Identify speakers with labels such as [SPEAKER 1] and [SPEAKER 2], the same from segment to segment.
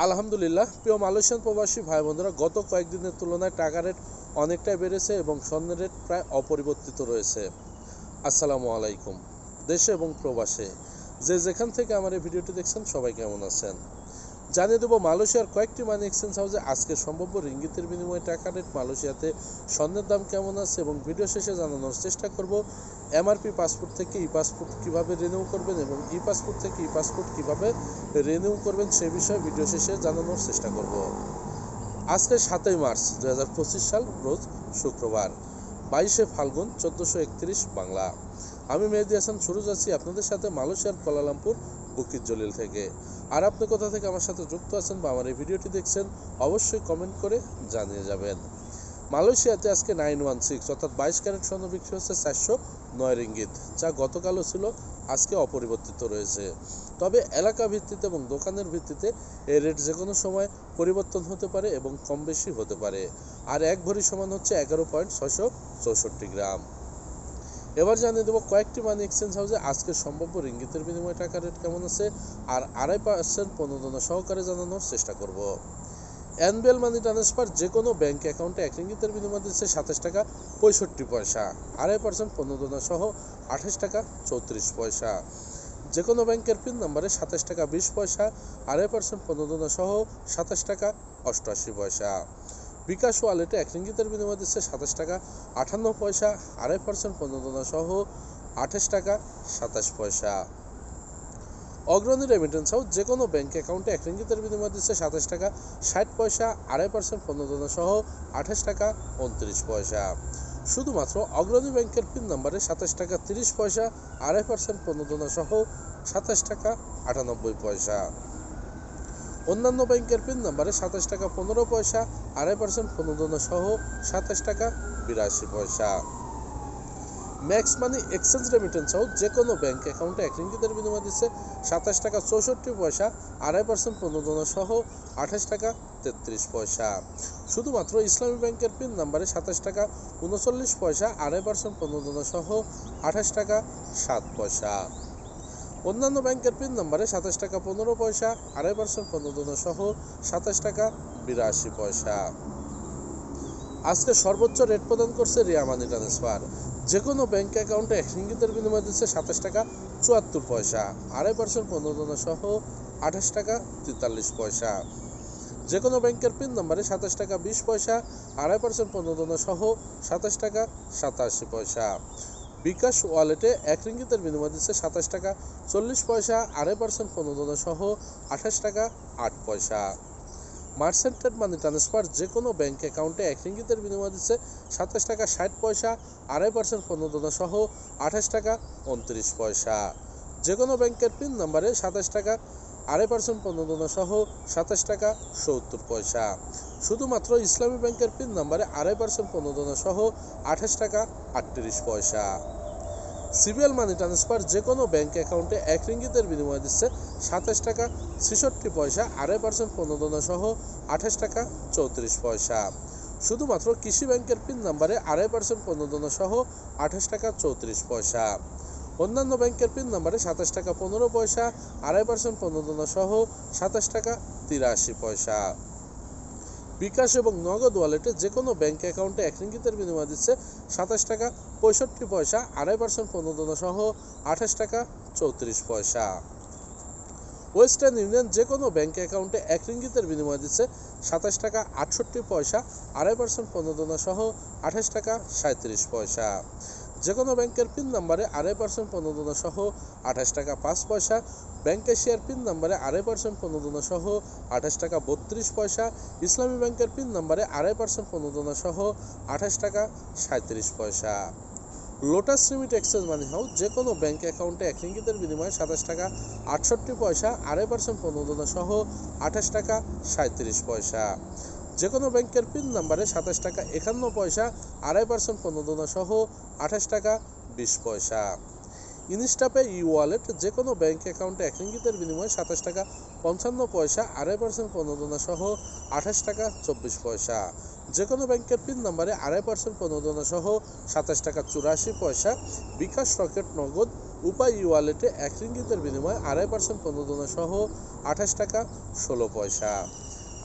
[SPEAKER 1] আলহামদুলিল্লাহ, প্রিয় মালয়েশিয়ান প্রবাসী ভাই বোনেরা, গত কয়েকদিনের তুলনায় টাকা রেট অনেকটাই বেড়েছে এবং স্বর্ণের রেট প্রায় অপরিবর্তিত রয়েছে। আসসালামু আলাইকুম। দেশে এবং প্রবাসে যে যেখান থেকে আমার এই ভিডিওটি দেখছেন সবাই কেমন আছেন জানিয়ে দেবো। মালয়েশিয়ার কয়েকটি মানি এক্সচেঞ্জ হাউসে আজকে সম্ভাব্য রিঙ্গিতের বিনিময়ে টাকা রেট, মালয়েশিয়াতে স্বর্ণের দাম কেমন আছে এবং ভিডিও শেষে জানানোর চেষ্টা করব এমআরপি পাসপোর্ট থেকে ই পাসপোর্ট কীভাবে রিনিউ করবেন এবং ই পাসপোর্ট থেকে ই পাসপোর্ট কীভাবে রিনিউ করবেন সে বিষয়ে ভিডিও শেষে জানানোর চেষ্টা করব। আজকে 7ই মার্চ 2025 সাল, রোজ শুক্রবার, 22শে ফাল্গুন 1431 বাংলা। আমি মেহেদী হাসান শুরু যাচ্ছি আপনাদের সাথে মালয়েশিয়ার কুয়ালালামপুর বুকিত জলিল থেকে। আর আপনি কোথা থেকে আমার সাথে যুক্ত আছেন বা আমার এই ভিডিওটি দেখছেন অবশ্যই কমেন্ট করে জানিয়ে যাবেন। মালয়েশিয়াতে আজকে 916 অর্থাৎ 22 ক্যারেট স্বর্ণ বিক্রি হচ্ছে 409 রিঙ্গিত, যা গতকালও ছিল, আজকে অপরিবর্তিত রয়েছে। তবে এলাকা ভিত্তিতে এবং দোকানের ভিত্তিতে এই রেট যে কোনো সময় পরিবর্তন হতে পারে এবং কম বেশি হতে পারে। আর এক ভরি সমান হচ্ছে 11.664 গ্রাম। এবার জানিয়ে দেবো কয়েকটি মানি এক্সচেঞ্জ হাউসে আজকে সম্ভাব্য রিঙ্গিতের বিনিময়ে টাকা রেট কেমন আছে, আর 2.5% প্রণোদনা সহকারে জানানোর চেষ্টা করব। এনবিএল মানি ট্রান্সফার যে কোনো ব্যাংক অ্যাকাউন্টে 1 রিঙ্গিতের বিনিময় দিচ্ছে 27 টাকা 65 পয়সা, 2.5% প্রণোদনা সহ 28 টাকা 34 পয়সা। যে কোনো ব্যাংকের পিন নম্বরে 27 টাকা 20 পয়সা, 2.5% প্রণোদনা সহ 27 টাকা 88 পয়সা। বিকাশ ওয়ালেটে 1 রিঙ্গিতের বিনিময় দিচ্ছে 27 টাকা 58 পয়সা, 2.5% প্রণোদনা সহ 28 টাকা 27 পয়সা। অগ্রণী রেমিটেন্স হাউস যে কোনো ব্যাংক অ্যাকাউন্টে 1 রিঙ্গিতের বিনিময় দিচ্ছে 27 টাকা 60 পয়সা, 2.5% প্রণোদনা সহ 28 টাকা 29 পয়সা। শুধুমাত্র অগ্রণী ব্যাংকের পিন নম্বরে 27 টাকা 30 পয়সা, 2.5% প্রণোদনা সহ 27 টাকা 98 পয়সা। অন্যান্য ব্যাংকের পিন নম্বরে 27 টাকা 15 পয়সা, 2.5% প্রণোদনা সহ 27 টাকা 82 পয়সা। Max money exchange remittance house যে কোনো ব্যাংক অ্যাকাউন্টে 1 রিঙ্গিতের বিনিময় দিচ্ছে 27 টাকা 64 পয়সা, 2.5% প্রণোদনা সহ 28 টাকা 33 পয়সা। শুধুমাত্র ইসলামী ব্যাংকের পিন নম্বরে 27 টাকা 39 পয়সা, 2.5% প্রণোদনা সহ 28 টাকা 7 পয়সা। অন্যান্য ব্যাংকের পিন নম্বরে 27 টাকা 15 পয়সা, 2.5% প্রণোদনা সহ 27 টাকা 82 পয়সা। আজকে সর্বোচ্চ রেট প্রদান করছে রিয়া মানি ট্রান্সফার যে কোনো ব্যাংক অ্যাকাউন্টে 1 রিঙ্গিতের বিনিময় দিচ্ছে 27 টাকা 74 পয়সা, 2.5% প্রণোদনা সহ 28 টাকা 43 পয়সা। যে কোনো ব্যাংকের পিন নম্বরে 27 টাকা 20 পয়সা, 2.5% প্রণোদনা সহ 27 টাকা 87 পয়সা। বিকাশ ওয়ালেটে 1 রিঙ্গিতের বিনিময় দিচ্ছে 27 টাকা 40 পয়সা, 2.5% প্রণোদনা সহ 28 টাকা 8 পয়সা। মার্সেন্টেড মানি ট্রান্সফার যে কোনো ব্যাংক অ্যাকাউন্টে 1 রিঙ্গিতের বিনিময় দিচ্ছে 27 টাকা 60 পয়সা, 2.5% প্রণোদনা সহ 28 টাকা 29 পয়সা। যে কোনো ব্যাংকের পিন নম্বরে 27 টাকা 2.5% প্রণোদনা সহ 27 টাকা 70 পয়সা। শুধুমাত্র ইসলামী ব্যাংকের পিন নম্বরে 2.5% প্রণোদনা সহ 28 টাকা 38 পয়সা। সিবিএল মানি ট্রান্সফার যে কোনো ব্যাংক অ্যাকাউন্টে 1 রিঙ্গিতের বিনিময় দিচ্ছে 27 টাকা 66 পয়সা, 2.5% প্রণোদনা সহ 28 টাকা 34 পয়সা। শুধুমাত্র কৃষি ব্যাংকের পিন নম্বরে 2.5% প্রণোদনা সহ 28 টাকা 34 পয়সা। অন্যান্য ব্যাংকের পিন নম্বরে 27 টাকা 15 পয়সা, 2.5% প্রণোদনা সহ 27 টাকা 83 পয়সা। বিকাশ এবং নগদ ওয়ালেটে যে কোনো ব্যাংক অ্যাকাউন্টে 1 রিঙ্গিতের বিনিময় দিচ্ছে 27 টাকা 65 পয়সা, 2.5% প্রণোদনা সহ 28 টাকা 34 পয়সা। ওয়েস্টার্ন ইউনিয়ন যে কোনো ব্যাংক অ্যাকাউন্টে 1 রিঙ্গিতের বিনিময় দিচ্ছে 27 টাকা 68 পয়সা, 2.5% প্রণোদনা সহ 28 টাকা 37 পয়সা। যে কোনো ব্যাংকের পিন নম্বরে 2.5% প্রণোদনা সহ 28 টাকা 5 পয়সা। ব্যাংক এশিয়ার পিন নম্বরে 2.5% প্রণোদনা সহ 28 টাকা 32 পয়সা। ইসলামী ব্যাংকের পিন নম্বরে 2.5% প্রণোদনা সহ 28 টাকা 37 পয়সা। লোটাস রিমিট এক্সচেঞ্জ মানি হাউস যে কোনো ব্যাংক অ্যাকাউন্টে 1 রিঙ্গিতের বিনিময়ে 27 টাকা 68 পয়সা, 2.5% প্রণোদনা সহ 28 টাকা 37 পয়সা। যে কোনো ব্যাংকের পিন নম্বরে 27 টাকা 51 পয়সা, 2.5% প্রণোদনা সহ 28 টাকা 20 পয়সা। ইনস্টাপে ই ওয়ালেট যে কোনো ব্যাংক অ্যাকাউন্টে 1 রিঙ্গিতের বিনিময়ে 27 টাকা 55 পয়সা, 2.5% প্রণোদনা সহ 28 টাকা 24 পয়সা। যে কোনো ব্যাংকের পিন নম্বরে 2.5% প্রণোদনা সহ 27 টাকা 84 পয়সা। বিকাশ রকেট নগদ উপায় ই ওয়ালেটে 1 রিঙ্গিতের বিনিময়ে 2.5% প্রণোদনা সহ 28 টাকা 16 পয়সা।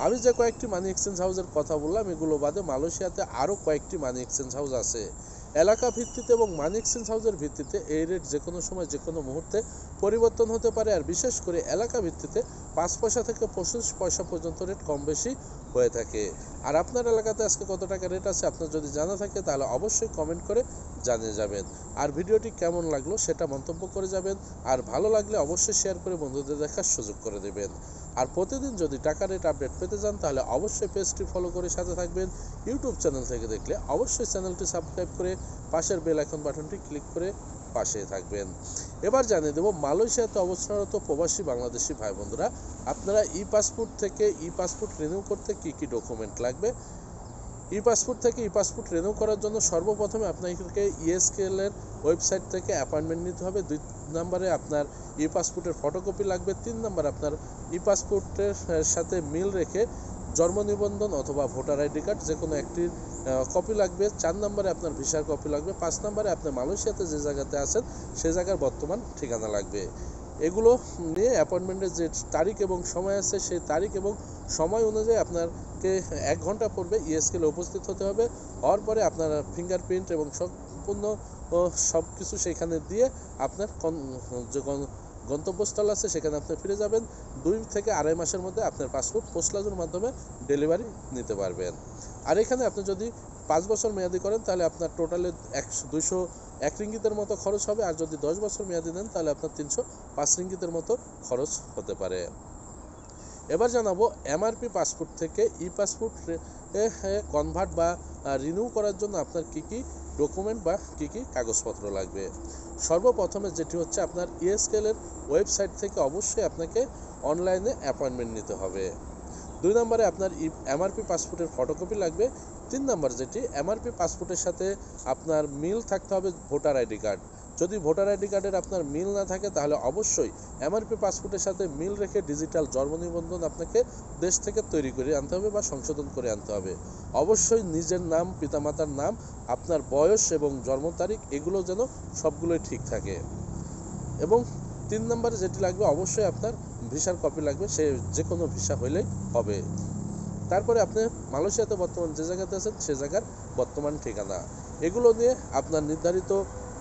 [SPEAKER 1] আমি যে কয়েকটি মানি এক্সচেঞ্জ হাউসের কথা বললাম এগুলো বাদে মালয়েশিয়াতে আরও কয়েকটি মানি এক্সচেঞ্জ হাউস আছে। এলাকা ভিত্তিতে এবং মানি এক্সচেঞ্জ হাউসের ভিত্তিতে এই রেট যে কোনো সময় যে কোনো মুহূর্তে পরিবর্তন হতে পারে, আর বিশেষ করে এলাকা ভিত্তিতে 5 পয়সা থেকে 25 পয়সা পর্যন্ত রেট কম বেশি হয়ে থাকে। আর আপনার এলাকাতে আজকে কত টাকা রেট আছে আপনার যদি জানা থাকে তাহলে অবশ্যই কমেন্ট করে জানিয়ে যাবেন। আর ভিডিওটি কেমন লাগলো সেটা মন্তব্য করে যাবেন, আর ভালো লাগলে অবশ্যই শেয়ার করে বন্ধুদের দেখার সুযোগ করে দেবেন। আর প্রতিদিন যদি টাকা রেট আপডেট পেতে চান তাহলে অবশ্যই পেজটি ফলো করে সাথে থাকবেন। ইউটিউব চ্যানেল থেকে দেখলে অবশ্যই চ্যানেলটি সাবস্ক্রাইব করে পাশের বেল আইকন বাটনটি ক্লিক করে পাশে থাকবেন। এবার জানিয়ে দেব মালয়েশিয়াতে অবস্থানরত প্রবাসী বাংলাদেশি ভাই বন্ধুরা আপনারা ই পাসপোর্ট থেকে ই পাসপোর্ট রিনিউ করতে কি কি ডকুমেন্ট লাগবে। ই পাসপোর্ট থেকে ই পাসপোর্ট রিনিউ করার জন্য সর্বপ্রথমে আপনাকে ইএসকেএল এর ওয়েবসাইট থেকে অ্যাপয়েন্টমেন্ট নিতে হবে। 2 নম্বরে আপনার ই পাসপোর্টের ফটোকপি লাগবে। 3 নম্বর আপনার ই পাসপোর্টের সাথে মিল রেখে জন্ম নিবন্ধন অথবা ভোটার আইডি কার্ড যে কোনো একটির কপি লাগবে। 4 নম্বরে আপনার ভিসার কপি লাগবে। 5 নম্বরে আপনি মালয়েশিয়াতে যে জায়গাতে আছেন সে জায়গার বর্তমান ঠিকানা লাগবে। এগুলো নিয়ে অ্যাপয়েন্টমেন্টের যে তারিখ এবং সময় আছে সেই তারিখ এবং সময় অনুযায়ী আপনাকে 1 ঘন্টা পূর্বে ইএসকেলে উপস্থিত হতে হবে। হওয়ার পরে আপনার ফিঙ্গারপ্রিন্ট এবং সম্পূর্ণ সব কিছু সেখানে দিয়ে আপনার যে গন্তব্যস্থল আছে সেখানে আপনি ফিরে যাবেন। 2 থেকে 2.5 মাসের মধ্যে আপনার পাসপোর্ট পোস্টলাজের মাধ্যমে ডেলিভারি নিতে পারবেন। আর এখানে আপনি যদি 5 বছর মেয়াদি করেন তাহলে আপনার টোটালে 201 রিঙ্গিতের মতো খরচ হবে, আর যদি 10 বছর মেয়াদি নেন তাহলে আপনার 305 রিঙ্গিতের মতো খরচ হতে পারে। এবার জানাবো এমআরপি পাসপোর্ট থেকে ই পাসপোর্ট কনভার্ট বা রিনিউ করার জন্য আপনার কি কি ডকুমেন্ট বা কি কি কাগজপত্র লাগবে। সর্বপ্রথমে যেটি হচ্ছে আপনার ইএসকেএল এর ওয়েবসাইট থেকে অবশ্যই আপনাকে অনলাইনে অ্যাপয়েন্টমেন্ট নিতে হবে। 2 নম্বরে আপনার এমআরপি পাসপোর্টের ফটোকপি লাগবে। 3 নম্বর যেটি এমআরপি পাসপোর্টের সাথে আপনার মিল থাকতে হবে ভোটার আইডি কার্ড। যদি ভোটার আইডি কার্ডের আপনার মিল না থাকে তাহলে অবশ্যই এমআরপি পাসপোর্টের সাথে মিল রেখে ডিজিটাল জন্ম নিবন্ধন আপনাকে দেশ থেকে তৈরি করে আনতে হবে বা সংশোধন করে আনতে হবে। অবশ্যই নিজের নাম, পিতামাতার নাম, আপনার বয়স এবং জন্ম তারিখ এগুলো যেন সবগুলোই ঠিক থাকে। এবং 3 নম্বরে যেটি লাগবে অবশ্যই আপনার ভিসার কপি লাগবে, সে যে কোনো ভিসা হইলেই হবে। তারপরে আপনি মালয়েশিয়াতে বর্তমান যে জায়গাতে আছেন সে জায়গার বর্তমান ঠিকানা, এগুলো নিয়ে আপনার নির্ধারিত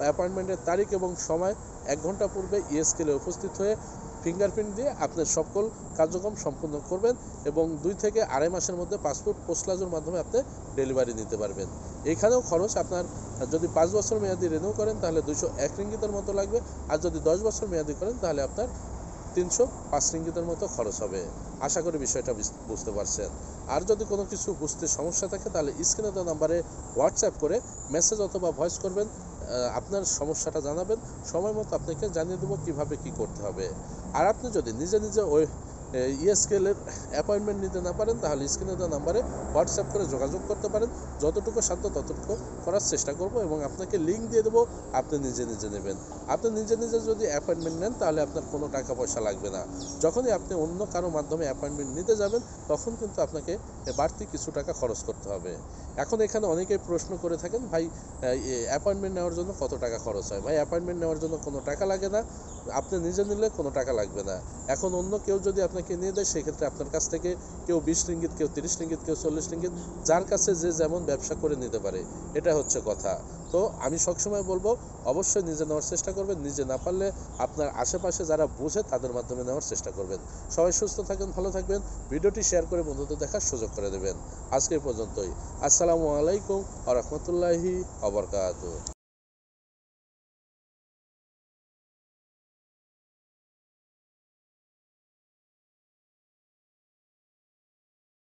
[SPEAKER 1] অ্যাপয়েন্টমেন্টের তারিখ এবং সময় 1 ঘন্টা পূর্বে ইএসকেলে উপস্থিত হয়ে ফিঙ্গারপ্রিন্ট দিয়ে আপনার সকল কার্যক্রম সম্পূর্ণ করবেন এবং 2 থেকে 2.5 মাসের মধ্যে পাসপোর্ট পোস্টলাজের মাধ্যমে আপনি ডেলিভারি নিতে পারবেন। এখানেও খরচ আপনার যদি 5 বছর মেয়াদি রিনিউ করেন তাহলে 201 রিঙ্গিতের মতো লাগবে, আর যদি 10 বছর মেয়াদি করেন তাহলে আপনার 305 রিঙ্গিতের মতো খরচ হবে। আশা করি বিষয়টা বুঝতে পারছেন। আর যদি কোনো কিছু বুঝতে সমস্যা থাকে তাহলে স্ক্রিনে দেওয়া নাম্বারে হোয়াটসঅ্যাপ করে মেসেজ অথবা ভয়েস করবেন, আপনার সমস্যাটা জানাবেন, সময় মতো আপনাকে জানিয়ে দেবো কীভাবে কী করতে হবে। আর আপনি যদি নিজে নিজে ওই ইএসকেএল এর অ্যাপয়েন্টমেন্ট নিতে না পারেন তাহলে স্ক্রিনে দেওয়া নাম্বারে হোয়াটসঅ্যাপ করে যোগাযোগ করতে পারেন। যতটুকু সাধ্য ততটুকু করার চেষ্টা করব এবং আপনাকে লিঙ্ক দিয়ে দেবো, আপনি নিজে নিজে নেবেন। আপনি নিজে নিজে যদি অ্যাপয়েন্টমেন্ট নেন তাহলে আপনার কোনো টাকা পয়সা লাগবে না। যখনই আপনি অন্য কারো মাধ্যমে অ্যাপয়েন্টমেন্ট নিতে যাবেন তখন কিন্তু আপনাকে বাড়তি কিছু টাকা খরচ করতে হবে। এখন এখানে অনেকেই প্রশ্ন করে থাকেন, ভাই অ্যাপয়েন্টমেন্ট নেওয়ার জন্য কত টাকা খরচ হয়? ভাই অ্যাপয়েন্টমেন্ট নেওয়ার জন্য কোনো টাকা লাগে না, আপনি নিজে নিলে কোনো টাকা লাগবে না। এখন অন্য কেউ যদি আপনাকে নিয়ে দেয় সেক্ষেত্রে আপনার কাছ থেকে কেউ 20 রিঙ্গিত, কেউ 30 রিঙ্গিত, কেউ 40 রিঙ্গিত, যার কাছে যে যেমন ব্যবসা করে নিতে পারে, এটা হচ্ছে কথা। তো আমি সবসময় বলবো অবশ্যই নিজে নেওয়ার চেষ্টা করবেন, নিজে না পারলে আপনার আশেপাশে যারা বোঝে তাদের মাধ্যমে নেওয়ার চেষ্টা করবেন। সবাই সুস্থ থাকেন, ভালো থাকবেন, ভিডিওটি শেয়ার করে বন্ধুদের দেখার সুযোগ করে দেবেন। আজকে এই পর্যন্তই। আসসালামু আলাইকুম ওয়া রাহমাতুল্লাহি ওয়া বারাকাতুহু।